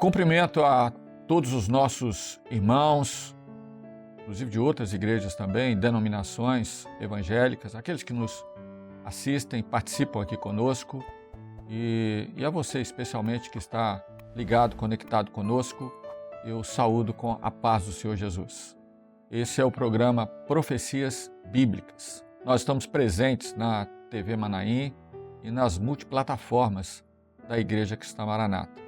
Cumprimento a todos os nossos irmãos, inclusive de outras igrejas também, denominações evangélicas, aqueles que nos assistem, participam aqui conosco e a você especialmente que está ligado, conectado conosco, eu saúdo com a paz do Senhor Jesus. Esse é o programa Profecias Bíblicas. Nós estamos presentes na TV Manaim e nas multiplataformas da Igreja Cristã Maranata.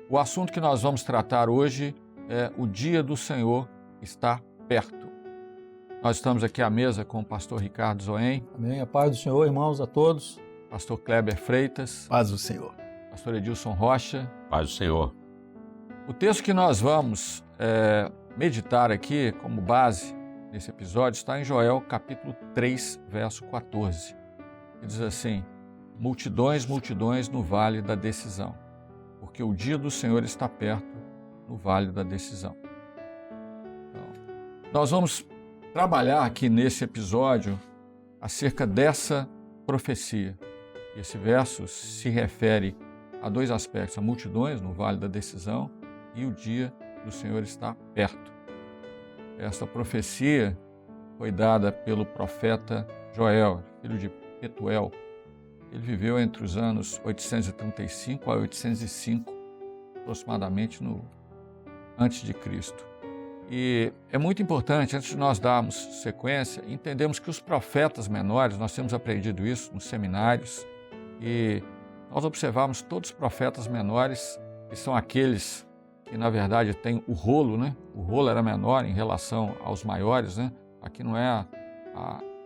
O assunto que nós vamos tratar hoje é o Dia do Senhor está perto. Nós estamos aqui à mesa com o pastor Ricardo Zoen. Amém. A paz do Senhor, irmãos, a todos. Pastor Kleber Freitas. Paz do Senhor. Pastor Edilson Rocha. Paz do Senhor. O texto que nós vamos meditar aqui como base nesse episódio está em Joel capítulo 3, verso 14. Que diz assim: multidões, multidões no vale da decisão, porque o dia do Senhor está perto no vale da decisão. Então, nós vamos trabalhar aqui nesse episódio acerca dessa profecia. Esse verso se refere a dois aspectos: a multidões no vale da decisão e o dia do Senhor está perto. Esta profecia foi dada pelo profeta Joel, filho de Petuel. Ele viveu entre os anos 835 a 805, aproximadamente antes de Cristo. E é muito importante, antes de nós darmos sequência, entendermos que os profetas menores, nós temos aprendido isso nos seminários, e nós observamos todos os profetas menores, que são aqueles que, na verdade, têm o rolo, né? O rolo era menor em relação aos maiores, né? Aqui não é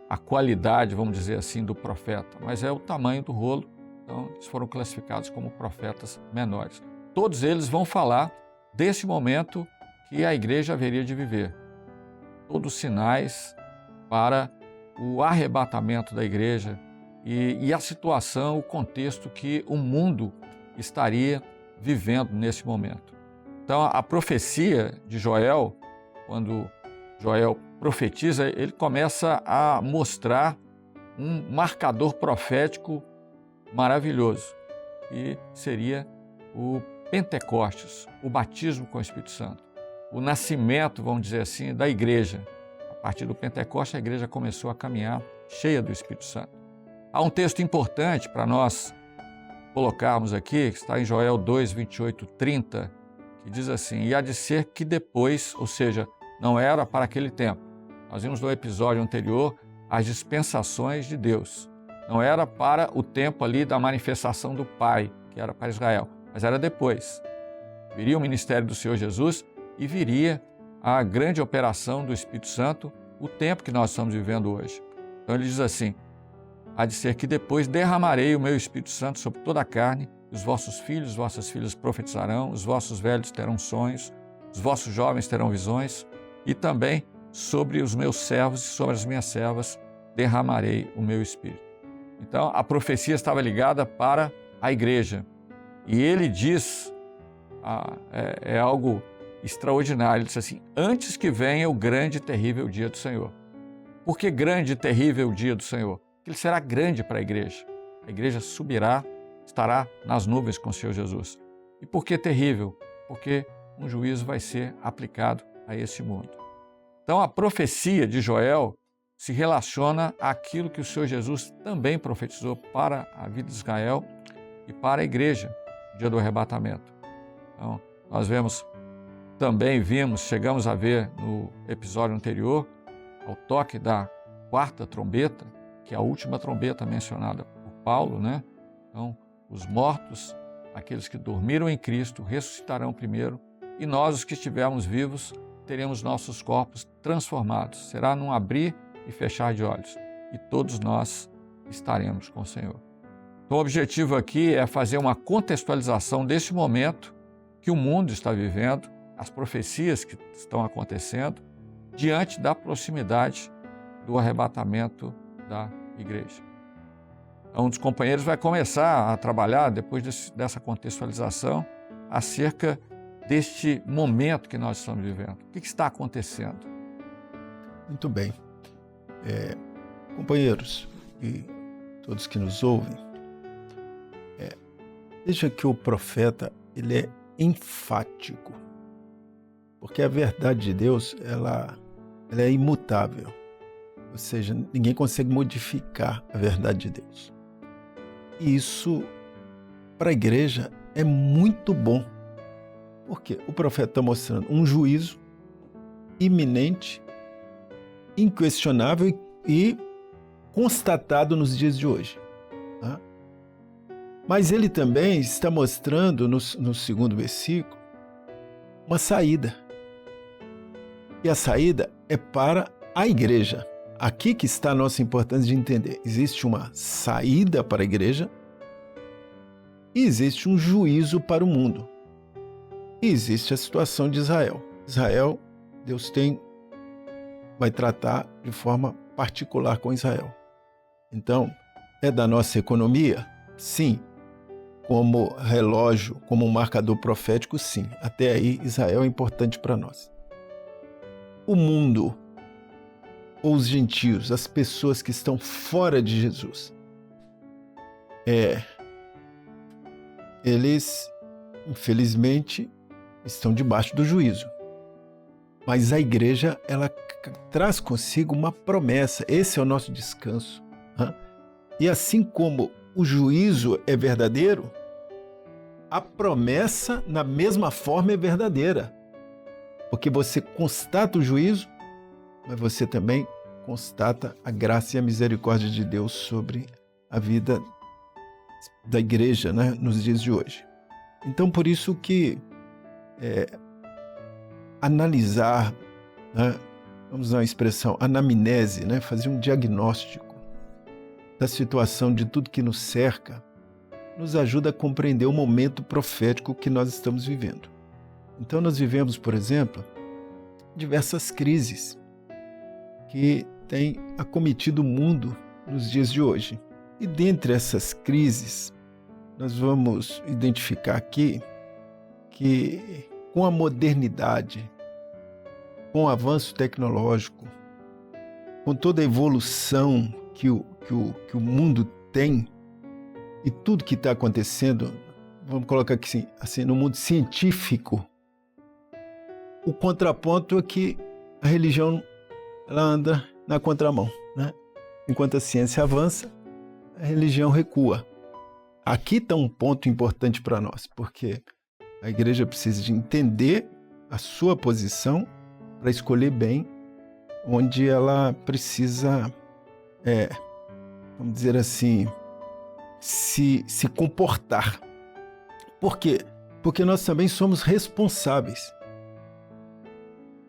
a qualidade, vamos dizer assim, do profeta, mas é o tamanho do rolo. Então, eles foram classificados como profetas menores. Todos eles vão falar desse momento que a igreja haveria de viver. Todos os sinais para o arrebatamento da igreja e a situação, o contexto que o mundo estaria vivendo nesse momento. Então, a profecia de Joel, quando Joel profetiza, ele começa a mostrar um marcador profético maravilhoso, que seria o Pentecostes, o batismo com o Espírito Santo, o nascimento, vamos dizer assim, da igreja. A partir do Pentecostes, a igreja começou a caminhar cheia do Espírito Santo. Há um texto importante para nós colocarmos aqui, que está em Joel 2, 28, 30, que diz assim: e há de ser que depois, ou seja, não era para aquele tempo. Nós vimos no episódio anterior as dispensações de Deus. Não era para o tempo ali da manifestação do Pai, que era para Israel, mas era depois. Viria o ministério do Senhor Jesus e viria a grande operação do Espírito Santo, o tempo que nós estamos vivendo hoje. Então ele diz assim: há de ser que depois derramarei o meu Espírito Santo sobre toda a carne, os vossos filhos, vossas filhas profetizarão, os vossos velhos terão sonhos, os vossos jovens terão visões, e também sobre os meus servos e sobre as minhas servas derramarei o meu Espírito. Então, a profecia estava ligada para a igreja. E ele diz, é algo extraordinário, ele diz assim: antes que venha o grande e terrível dia do Senhor. Por que grande e terrível dia do Senhor? Porque ele será grande para a igreja. A igreja subirá, estará nas nuvens com o Senhor Jesus. E por que terrível? Porque um juízo vai ser aplicado a esse mundo. Então, a profecia de Joel se relaciona àquilo que o Senhor Jesus também profetizou para a vida de Israel e para a igreja no dia do arrebatamento. Então, nós chegamos a ver no episódio anterior, ao toque da quarta trombeta, que é a última trombeta mencionada por Paulo, né? Então, os mortos, aqueles que dormiram em Cristo, ressuscitarão primeiro, e nós, os que estivermos vivos, teremos nossos corpos transformados. Será num abrir e fechar de olhos, e todos nós estaremos com o Senhor. Então, o objetivo aqui é fazer uma contextualização desse momento que o mundo está vivendo, as profecias que estão acontecendo, diante da proximidade do arrebatamento da igreja. Então, um dos companheiros vai começar a trabalhar, depois dessa contextualização, acerca deste momento que nós estamos vivendo. O que está acontecendo? Muito bem. Companheiros e todos que nos ouvem, veja que o profeta ele é enfático. Porque a verdade de Deus, ela é imutável. Ou seja, ninguém consegue modificar a verdade de Deus. E isso, para a igreja, é muito bom. Porque o profeta está mostrando um juízo iminente, inquestionável e constatado nos dias de hoje. Tá? Mas ele também está mostrando, no segundo versículo, uma saída. E a saída é para a igreja. Aqui que está a nossa importância de entender. Existe uma saída para a igreja e existe um juízo para o mundo. E existe a situação de Israel. Israel, Deus vai tratar de forma particular com Israel. Então, é da nossa economia? Sim. Como relógio, como um marcador profético? Sim. Até aí, Israel é importante para nós. O mundo, ou os gentios, as pessoas que estão fora de Jesus, eles, infelizmente, estão debaixo do juízo. Mas a igreja, ela traz consigo uma promessa. Esse é o nosso descanso. E assim como o juízo é verdadeiro, a promessa, na mesma forma, é verdadeira. Porque você constata o juízo, mas você também constata a graça e a misericórdia de Deus sobre a vida da igreja, né, nos dias de hoje. Então, por isso que analisar, né, vamos usar uma expressão, anamnese, né, fazer um diagnóstico da situação de tudo que nos cerca, nos ajuda a compreender o momento profético que nós estamos vivendo. Então, nós vivemos, por exemplo, diversas crises que têm acometido o mundo nos dias de hoje. E dentre essas crises, nós vamos identificar aqui que com a modernidade, com o avanço tecnológico, com toda a evolução que o mundo tem e tudo que está acontecendo, vamos colocar aqui assim, no mundo científico, o contraponto é que a religião ela anda na contramão, né? Enquanto a ciência avança, a religião recua. Aqui está um ponto importante para nós, porque a igreja precisa de entender a sua posição para escolher bem onde ela precisa, vamos dizer assim, se comportar. Por quê? Porque nós também somos responsáveis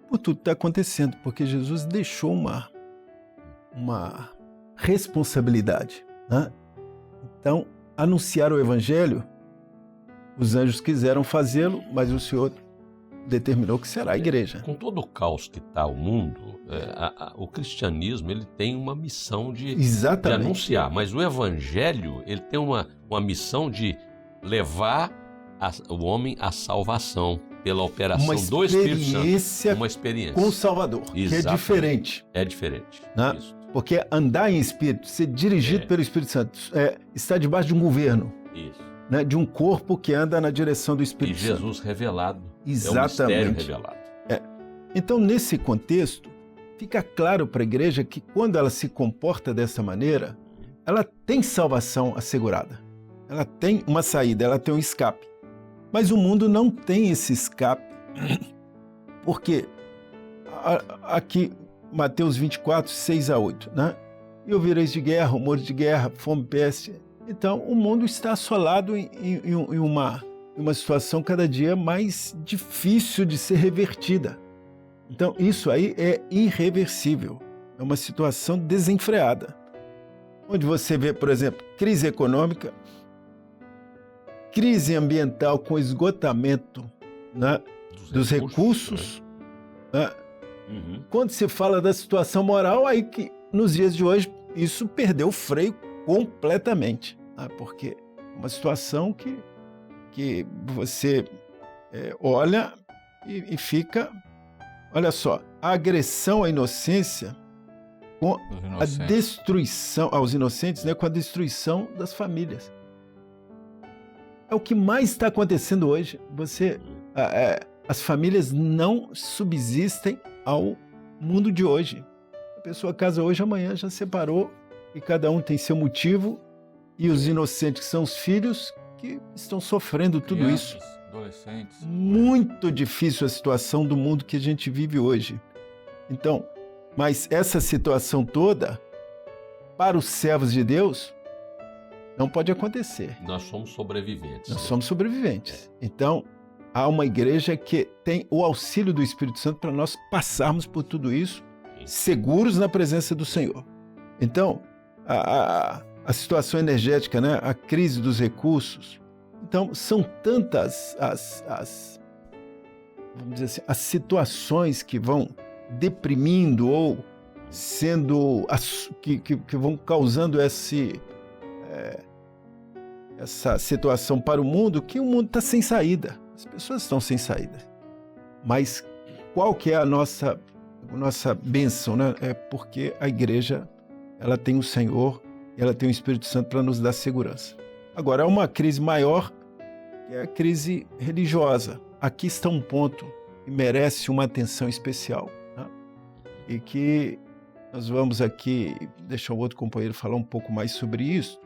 por tudo que está acontecendo, porque Jesus deixou uma responsabilidade, né? Então, anunciar o Evangelho, os anjos quiseram fazê-lo, mas o Senhor determinou que será a igreja. Com todo o caos que está o mundo, o cristianismo ele tem uma missão de anunciar, mas o Evangelho ele tem uma missão de levar o homem à salvação pela operação do Espírito Santo. Uma experiência com o Salvador, exatamente. Que é diferente. É diferente. Né? Isso. Porque andar em Espírito, ser dirigido pelo Espírito Santo, estar debaixo de um governo. Isso. Né? De um corpo que anda na direção do Espírito Santo. E Jesus revelado. Exatamente. É um mistério revelado. Então, nesse contexto, fica claro para a igreja que quando ela se comporta dessa maneira, ela tem salvação assegurada. Ela tem uma saída, ela tem um escape. Mas o mundo não tem esse escape, porque aqui, Mateus 24, 6-8, né? E ouvireis de guerra, rumores de guerra, fome, peste. Então, o mundo está assolado em uma situação cada dia mais difícil de ser revertida. Então, isso aí é irreversível. É uma situação desenfreada. Onde você vê, por exemplo, crise econômica, crise ambiental com esgotamento, né, dos recursos. Né? Uhum. Quando se fala da situação moral, aí que nos dias de hoje isso perdeu o freio completamente. Né? Porque é uma situação que você olha e fica... Olha só, a agressão à inocência com a destruição... aos inocentes, né, com a destruição das famílias. É o que mais está acontecendo hoje. As famílias não subsistem ao mundo de hoje. A pessoa casa hoje, amanhã já separou e cada um tem seu motivo, e os inocentes, que são os filhos, que estão sofrendo tudo Crianças, isso. Adolescentes. Muito difícil a situação do mundo que a gente vive hoje. Então, mas essa situação toda, para os servos de Deus, não pode acontecer. Nós somos sobreviventes. Nós somos sobreviventes. Então, há uma igreja que tem o auxílio do Espírito Santo para nós passarmos por tudo isso seguros na presença do Senhor. Então, a situação energética, né? A crise dos recursos. Então, são tantas vamos dizer assim, as situações que vão deprimindo ou sendo que vão causando essa situação para o mundo, que o mundo está sem saída. As pessoas estão sem saída. Mas qual que é a nossa bênção, né? É porque a igreja, ela tem o Senhor e ela tem o Espírito Santo para nos dar segurança. Agora, há uma crise maior, que é a crise religiosa. Aqui está um ponto que merece uma atenção especial, né? E que nós vamos aqui deixar o outro companheiro falar um pouco mais sobre isso,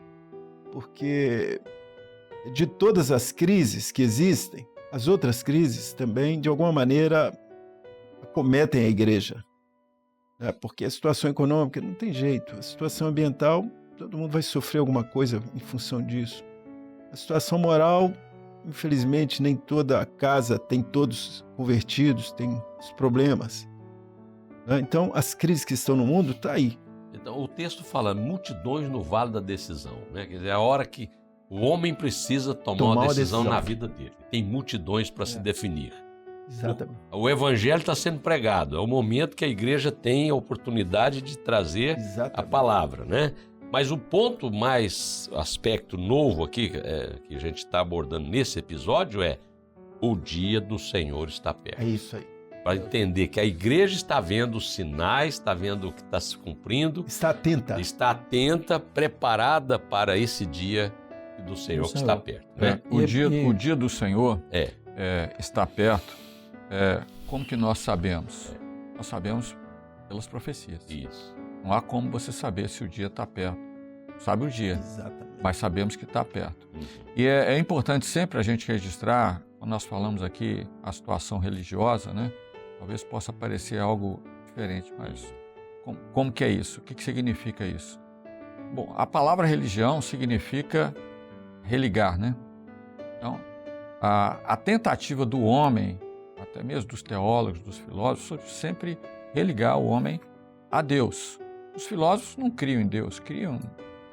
porque de todas as crises que existem, as outras crises também, de alguma maneira, acometem a igreja, né? Porque a situação econômica não tem jeito, a situação ambiental, todo mundo vai sofrer alguma coisa em função disso. A situação moral, infelizmente, nem toda a casa tem todos convertidos, tem os problemas, né? Então, as crises que estão no mundo estão aí. Então, o texto fala multidões no vale da decisão, né? Quer dizer, é a hora que o homem precisa tomar uma decisão na vida dele. Tem multidões para se definir. Exatamente. O evangelho está sendo pregado. É o momento que a igreja tem a oportunidade de trazer a palavra, né? Mas o ponto mais, aspecto novo aqui, que a gente está abordando nesse episódio é: o dia do Senhor está perto. É isso aí. Para entender que a igreja está vendo os sinais, está vendo o que está se cumprindo. Está atenta, preparada para esse dia do Senhor que está perto. Né? O dia do Senhor está perto. Como que nós sabemos? Nós sabemos pelas profecias. Isso. Não há como você saber se o dia está perto. Sabe o dia, exatamente, mas sabemos que está perto. E é importante sempre a gente registrar, quando nós falamos aqui a situação religiosa, né? Talvez possa parecer algo diferente, mas como que é isso? O que significa isso? Bom, a palavra religião significa religar, né? Então, a tentativa do homem, até mesmo dos teólogos, dos filósofos, sempre religar o homem a Deus. Os filósofos não criam em Deus, criam,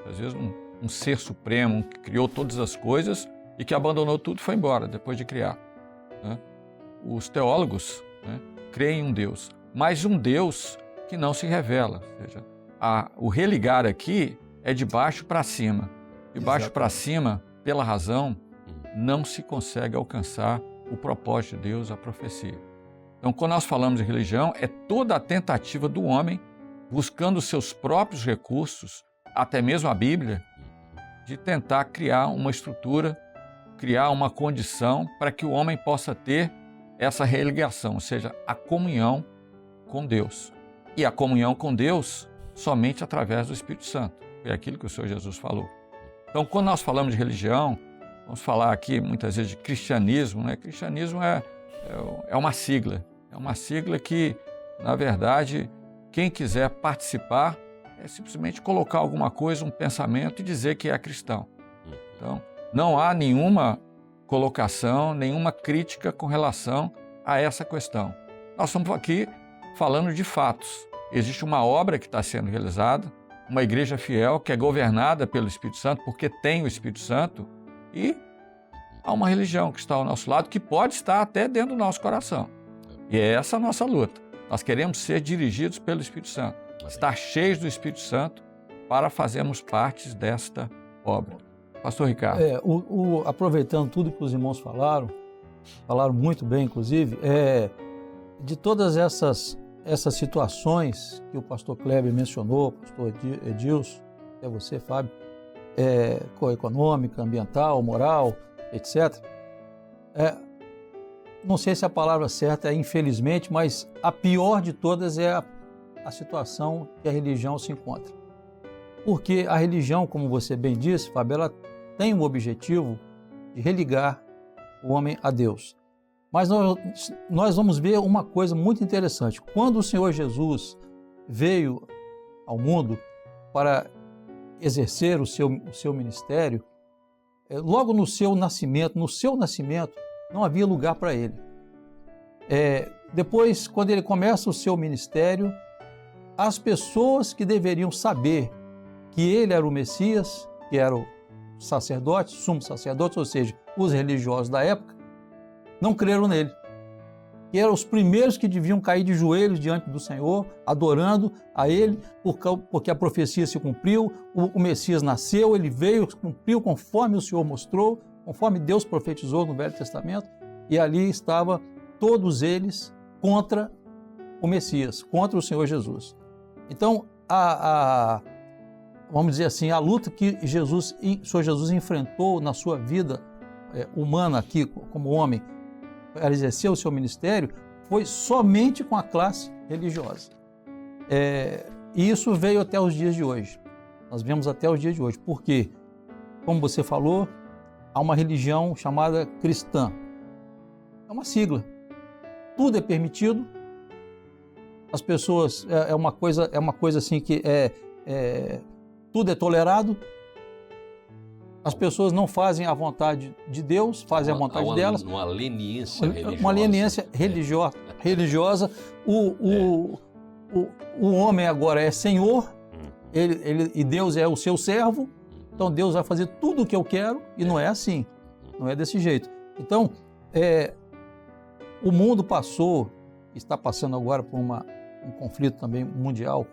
às vezes, um ser supremo que criou todas as coisas e que abandonou tudo e foi embora depois de criar, né? Os teólogos, né, creem em um Deus, mas um Deus que não se revela. Ou seja, o religar aqui é de baixo para cima. De baixo para cima, pela razão, não se consegue alcançar o propósito de Deus, a profecia. Então, quando nós falamos de religião, é toda a tentativa do homem, buscando seus próprios recursos, até mesmo a Bíblia, de tentar criar uma estrutura, criar uma condição para que o homem possa ter essa religação, ou seja, a comunhão com Deus. E a comunhão com Deus somente através do Espírito Santo. É aquilo que o Senhor Jesus falou. Então, quando nós falamos de religião, vamos falar aqui muitas vezes de cristianismo, né? Cristianismo é uma sigla. É uma sigla que, na verdade, quem quiser participar é simplesmente colocar alguma coisa, um pensamento e dizer que é cristão. Então, não há nenhuma colocação, nenhuma crítica com relação a essa questão. Nós estamos aqui falando de fatos. Existe uma obra que está sendo realizada, uma igreja fiel que é governada pelo Espírito Santo, porque tem o Espírito Santo, e há uma religião que está ao nosso lado, que pode estar até dentro do nosso coração. E é essa a nossa luta. Nós queremos ser dirigidos pelo Espírito Santo, estar cheios do Espírito Santo para fazermos parte desta obra. Pastor Ricardo. Aproveitando tudo que os irmãos falaram muito bem, inclusive, de todas essas situações que o pastor Kleber mencionou, o pastor Edilson, até você, Fábio, econômica, ambiental, moral, etc. Não sei se a palavra certa é infelizmente, mas a pior de todas é a situação que a religião se encontra. Porque a religião, como você bem disse, Fábio, ela tem o objetivo de religar o homem a Deus. Mas nós vamos ver uma coisa muito interessante. Quando o Senhor Jesus veio ao mundo para exercer o seu ministério, logo no seu nascimento, não havia lugar para ele. Depois, quando ele começa o seu ministério, as pessoas que deveriam saber que ele era o Messias, que eram os sacerdotes, sumos sacerdotes, ou seja, os religiosos da época, não creram nele. Que eram os primeiros que deviam cair de joelhos diante do Senhor, adorando a ele, porque a profecia se cumpriu, o Messias nasceu, ele veio, cumpriu conforme o Senhor mostrou, conforme Deus profetizou no Velho Testamento, e ali estava todos eles contra o Messias, contra o Senhor Jesus. Então, vamos dizer assim, a luta que o Senhor Jesus enfrentou na sua vida humana aqui, como homem, para exercer o seu ministério, foi somente com a classe religiosa. E isso veio até os dias de hoje. Nós vemos até os dias de hoje. Porque, como você falou, há uma religião chamada cristã. É uma sigla. Tudo é permitido. As pessoas, é uma coisa assim que tudo é tolerado. As pessoas não fazem a vontade de Deus, fazem a vontade delas. Uma leniência religiosa. Uma leniência religiosa. O homem agora é Senhor, e Deus é o seu servo, então Deus vai fazer tudo o que eu quero, e não é assim, não é desse jeito. Então, o mundo está passando agora por um conflito também mundial,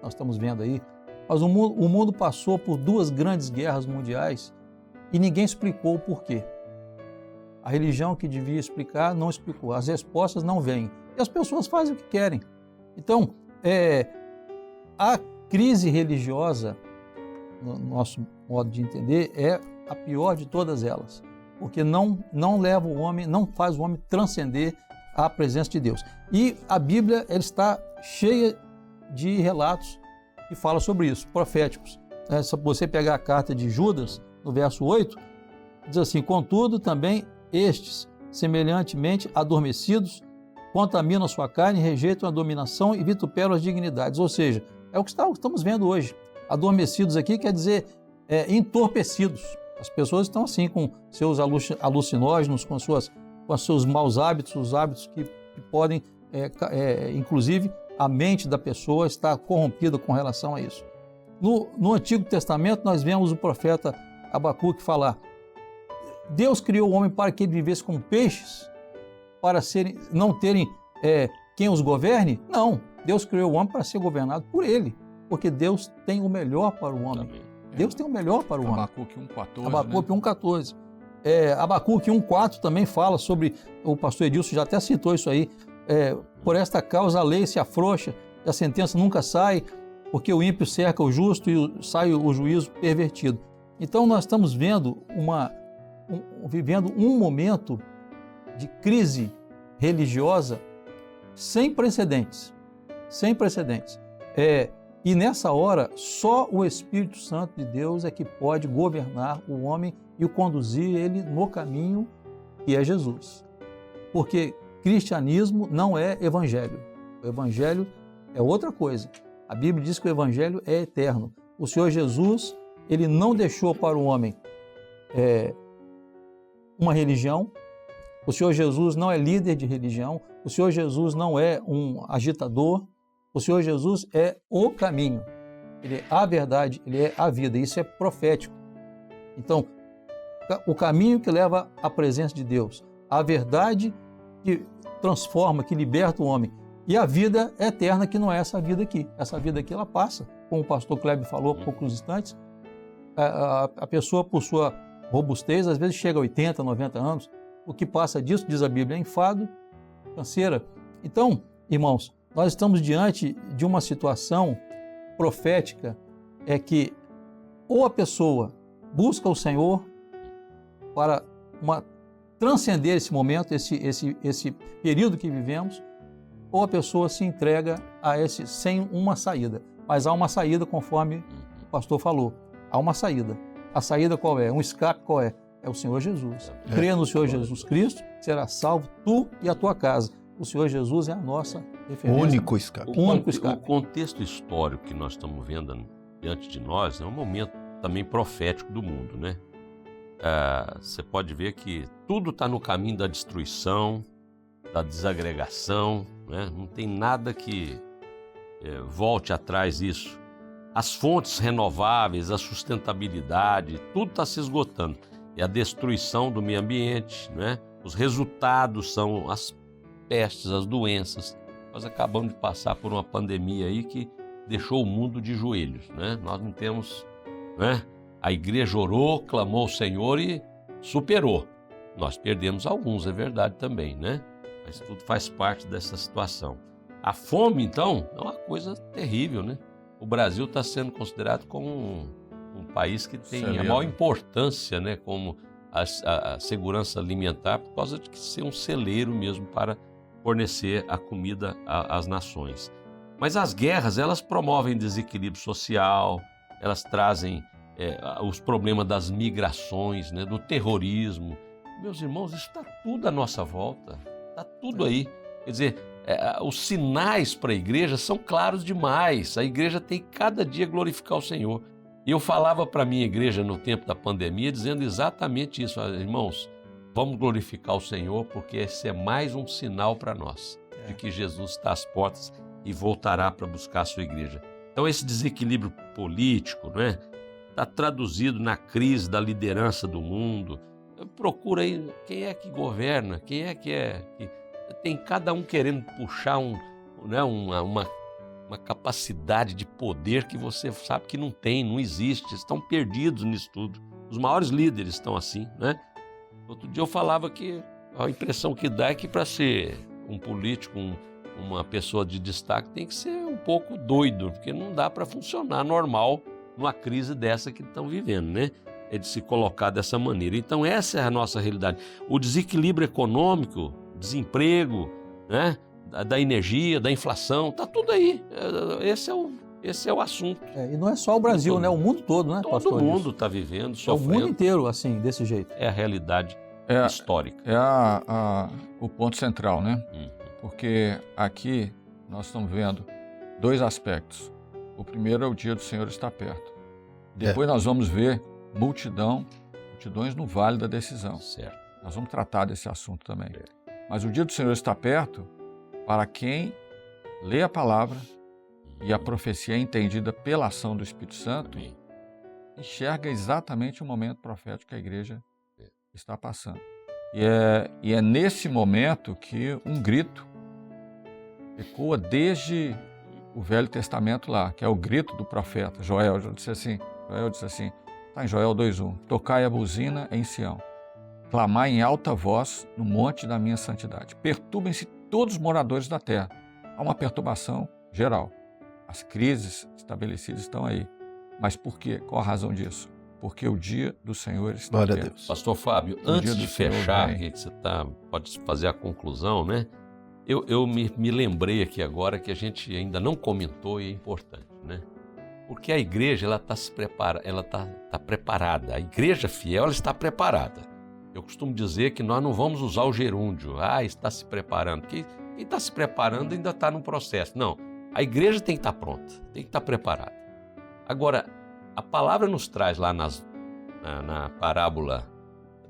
nós estamos vendo aí, mas o mundo passou por 2 grandes guerras mundiais e ninguém explicou o porquê. A religião que devia explicar não explicou, as respostas não vêm e as pessoas fazem o que querem. Então, a crise religiosa, no nosso modo de entender, é a pior de todas elas, porque não leva o homem, não faz o homem transcender a presença de Deus. E a Bíblia ela está cheia de relatos que fala sobre isso, proféticos. Se você pegar a carta de Judas, no verso 8, diz assim: contudo, também estes, semelhantemente adormecidos, contaminam a sua carne, rejeitam a dominação e vituperam as dignidades. Ou seja, é o que estamos vendo hoje. Adormecidos aqui quer dizer entorpecidos. As pessoas estão assim com seus alucinógenos, com seus maus hábitos, os hábitos que podem, inclusive, a mente da pessoa está corrompida com relação a isso. No Antigo Testamento, nós vemos o profeta Abacuque falar: Deus criou o homem para que ele vivesse como peixes, para não terem quem os governe? Não, Deus criou o homem para ser governado por ele, porque Deus tem o melhor para o homem. Deus tem o melhor para o homem. Abacuque 1,14. Abacuque 1,14. Abacuque 1,4 também fala sobre, o pastor Edilson já até citou isso aí, por esta causa a lei se afrouxa, e a sentença nunca sai, porque o ímpio cerca o justo e sai o juízo pervertido. Então nós estamos vivendo um momento de crise religiosa sem precedentes. E nessa hora, só o Espírito Santo de Deus é que pode governar o homem e o conduzir ele no caminho que é Jesus. Porque cristianismo não é evangelho. O evangelho é outra coisa. A Bíblia diz que o evangelho é eterno. O Senhor Jesus, ele não deixou para o homem uma religião. O Senhor Jesus não é líder de religião. O Senhor Jesus não é um agitador. O Senhor Jesus é o caminho. Ele é a verdade, ele é a vida. Isso é profético. Então, o caminho que leva à presença de Deus, a verdade que transforma, que liberta o homem, e a vida eterna, que não é essa vida aqui. Essa vida aqui, ela passa. Como o pastor Kleber falou há poucos instantes, a pessoa, por sua robustez, às vezes chega a 80, 90 anos. O que passa disso, diz a Bíblia, é enfado, canseira. Então, irmãos, nós estamos diante de uma situação profética, que ou a pessoa busca o Senhor para transcender esse momento, esse período que vivemos, ou a pessoa se entrega a esse sem uma saída. Mas há uma saída, conforme o pastor falou. Há uma saída. A saída qual é? Um escape qual é? É o Senhor Jesus. Crê no Senhor Jesus Cristo, será salvo tu e a tua casa. O Senhor Jesus é a nossa referência. Único escape. O contexto histórico que nós estamos vendo diante de nós é um momento também profético do mundo, né? Você pode ver que tudo está no caminho da destruição, da desagregação, né? Não tem nada que volte atrás disso. As fontes renováveis, a sustentabilidade, tudo está se esgotando. E a destruição do meio ambiente, né? Os resultados são as pestes, as doenças. Nós acabamos de passar por uma pandemia aí que deixou o mundo de joelhos, né? Nós não temos, né? A igreja orou, clamou ao Senhor e superou. Nós perdemos alguns, é verdade também, né? Mas tudo faz parte dessa situação. A fome, então, é uma coisa terrível, né? O Brasil está sendo considerado como um país que tem a maior importância, né? Como a segurança alimentar, por causa de ser um celeiro mesmo para fornecer a comida às nações. Mas as guerras, elas promovem desequilíbrio social, elas trazem os problemas das migrações, né? Do terrorismo. Meus irmãos, isso está tudo à nossa volta, está tudo aí. Quer dizer, os sinais para a igreja são claros demais. A igreja tem que cada dia glorificar o Senhor. E eu falava para a minha igreja no tempo da pandemia, dizendo exatamente isso. Irmãos, vamos glorificar o Senhor, porque esse é mais um sinal para nós, de que Jesus está às portas e voltará para buscar a sua igreja. Então esse desequilíbrio político, né, está traduzido na crise da liderança do mundo. Procura aí quem é que governa, quem é que tem cada um querendo puxar uma capacidade de poder que você sabe que não tem, não existe, estão perdidos nisso tudo. Os maiores líderes estão assim, né? Outro dia eu falava que a impressão que dá é que para ser um político, uma pessoa de destaque, tem que ser um pouco doido, porque não dá para funcionar normal numa crise dessa que estão vivendo, né? É de se colocar dessa maneira. Então essa é a nossa realidade. O desequilíbrio econômico, desemprego, né? Da energia, da inflação, está tudo aí. Esse é o assunto. E não é só o Brasil, né? O mundo todo, né, pastor? Todo mundo está vivendo, sofrendo. O mundo inteiro, assim, desse jeito. É a realidade histórica. É o ponto central, né? Porque aqui nós estamos vendo dois aspectos. O primeiro é o dia do Senhor está perto. Depois nós vamos ver multidões no vale da decisão. Certo. Nós vamos tratar desse assunto também. Mas o dia do Senhor está perto para quem lê a palavra e a profecia é entendida pela ação do Espírito Santo, enxerga exatamente o momento profético que a igreja está passando. E é nesse momento que um grito ecoa desde o Velho Testamento lá, que é o grito do profeta. Joel disse assim, está em Joel 2:1, tocai a buzina em Sião, clamai em alta voz no monte da minha santidade. Perturbem-se todos os moradores da terra. Há uma perturbação geral. As crises estabelecidas estão aí. Mas por quê? Qual a razão disso? Porque o dia do Senhor está Glória perto. a Deus. Pastor Fábio, antes de fechar, que você pode fazer a conclusão, né? Eu me lembrei aqui agora que a gente ainda não comentou e é importante, né? Porque a igreja ela está preparada. A igreja fiel ela está preparada. Eu costumo dizer que nós não vamos usar o gerúndio. Está se preparando. Quem está se preparando ainda está no processo. Não, a igreja tem que estar pronta, tem que estar preparada. Agora, a palavra nos traz lá na parábola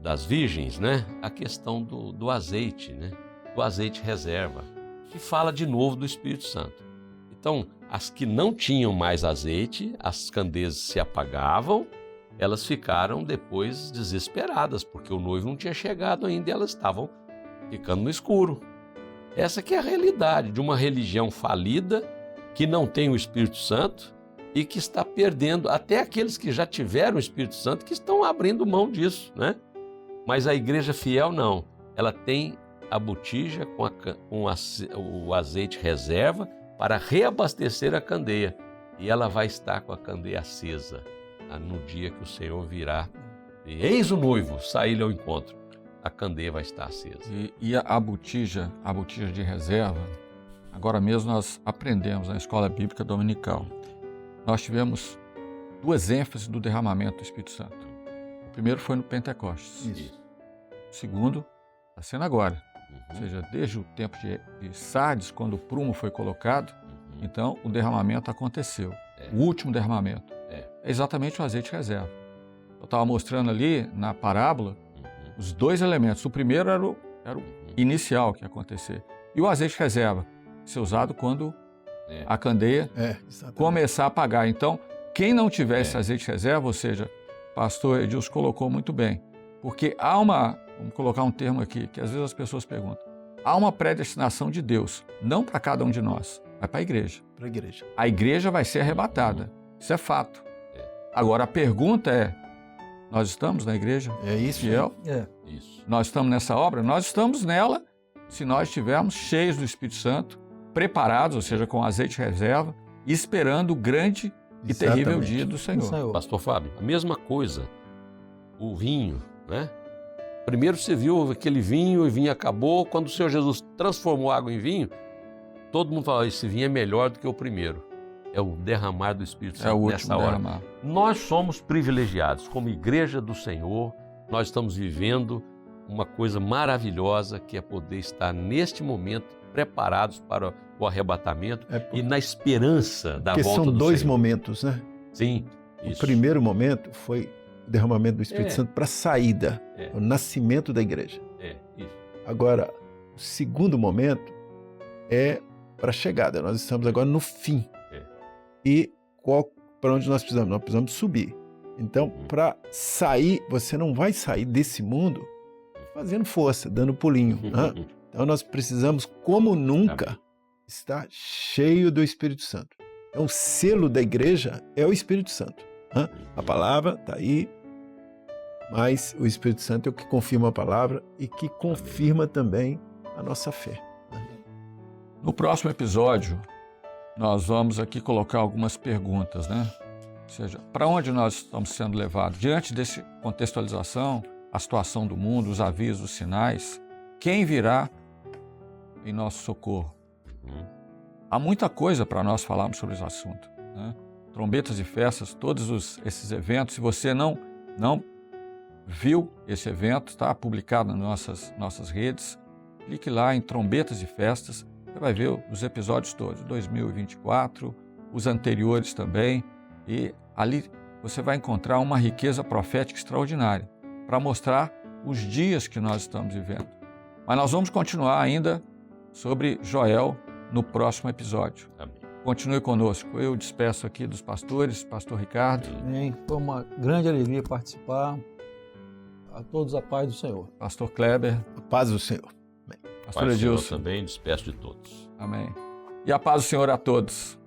das virgens, né? A questão do azeite, né? Do azeite reserva, que fala de novo do Espírito Santo. Então, as que não tinham mais azeite, as candeias se apagavam, elas ficaram depois desesperadas, porque o noivo não tinha chegado ainda e elas estavam ficando no escuro. Essa que é a realidade de uma religião falida, que não tem o Espírito Santo e que está perdendo até aqueles que já tiveram o Espírito Santo, que estão abrindo mão disso, né? Mas a igreja fiel não. Ela tem a botija com o azeite reserva para reabastecer a candeia. E ela vai estar com a candeia acesa no dia que o Senhor virá. E eis o noivo, sair-lhe ao encontro. a candeia vai estar acesa. E a botija de reserva, agora mesmo nós aprendemos na escola bíblica dominical. Nós tivemos 2 ênfases do derramamento do Espírito Santo. O primeiro foi no Pentecostes. Isso. O segundo está sendo agora. Ou seja, desde o tempo de Sardes, quando o prumo foi colocado, então o derramamento aconteceu. O último derramamento é exatamente o azeite reserva. Eu estava mostrando ali na parábola os 2 elementos. O primeiro era o inicial que ia acontecer. E o azeite reserva, ser usado quando a candeia começar a apagar. Então, quem não tiver esse azeite reserva, ou seja, o pastor Edilson colocou muito bem, porque há vamos colocar um termo aqui, que às vezes as pessoas perguntam, há uma predestinação de Deus, não para cada um de nós, mas para a igreja. Para a igreja. A igreja vai ser arrebatada, isso é fato. Agora, a pergunta é, nós estamos na igreja? É isso? Fiel? Isso. Nós estamos nessa obra? Nós estamos nela se nós estivermos cheios do Espírito Santo, preparados, ou seja, com azeite reserva, esperando o grande e terrível dia do Senhor. Pastor Fábio, a mesma coisa, o vinho, né? Primeiro você viu aquele vinho, o vinho acabou, quando o Senhor Jesus transformou água em vinho, todo mundo fala, esse vinho é melhor do que o primeiro. É o derramar do Espírito Santo nessa hora. Derramar. Nós somos privilegiados, como igreja do Senhor, nós estamos vivendo uma coisa maravilhosa, que é poder estar neste momento preparados para o arrebatamento e na esperança da volta do Senhor. Porque são 2 momentos, né? Sim, isso. O primeiro momento foi o derramamento do Espírito Santo para a saída, o nascimento da igreja. Isso. Agora, o segundo momento é para a chegada. Nós estamos agora no fim. E para onde nós precisamos? Nós precisamos subir. Então, para sair, você não vai sair desse mundo fazendo força, dando pulinho. Né? Então, nós precisamos, como nunca, estar cheio do Espírito Santo. Então, o selo da igreja é o Espírito Santo. Né? A palavra está aí, mas o Espírito Santo é o que confirma a palavra e que confirma também a nossa fé. No próximo episódio, nós vamos aqui colocar algumas perguntas, né? Ou seja, para onde nós estamos sendo levados? Diante dessa contextualização, a situação do mundo, os avisos, os sinais, quem virá em nosso socorro? Há muita coisa para nós falarmos sobre esse assunto, né? Trombetas e festas, todos esses eventos. Se você não viu esse evento, está publicado nas nossas redes, clique lá em Trombetas e Festas, você vai ver os episódios todos, 2024, os anteriores também, e ali você vai encontrar uma riqueza profética extraordinária para mostrar os dias que nós estamos vivendo. Mas nós vamos continuar ainda sobre Joel no próximo episódio. Amém. Continue conosco. Eu despeço aqui dos pastores, pastor Ricardo. Amém. Foi uma grande alegria participar. A todos a paz do Senhor. Pastor Kleber. A paz do Senhor. Pastor Pai Edilson. Senhor também, despeço de todos. Amém. E a paz do Senhor a todos.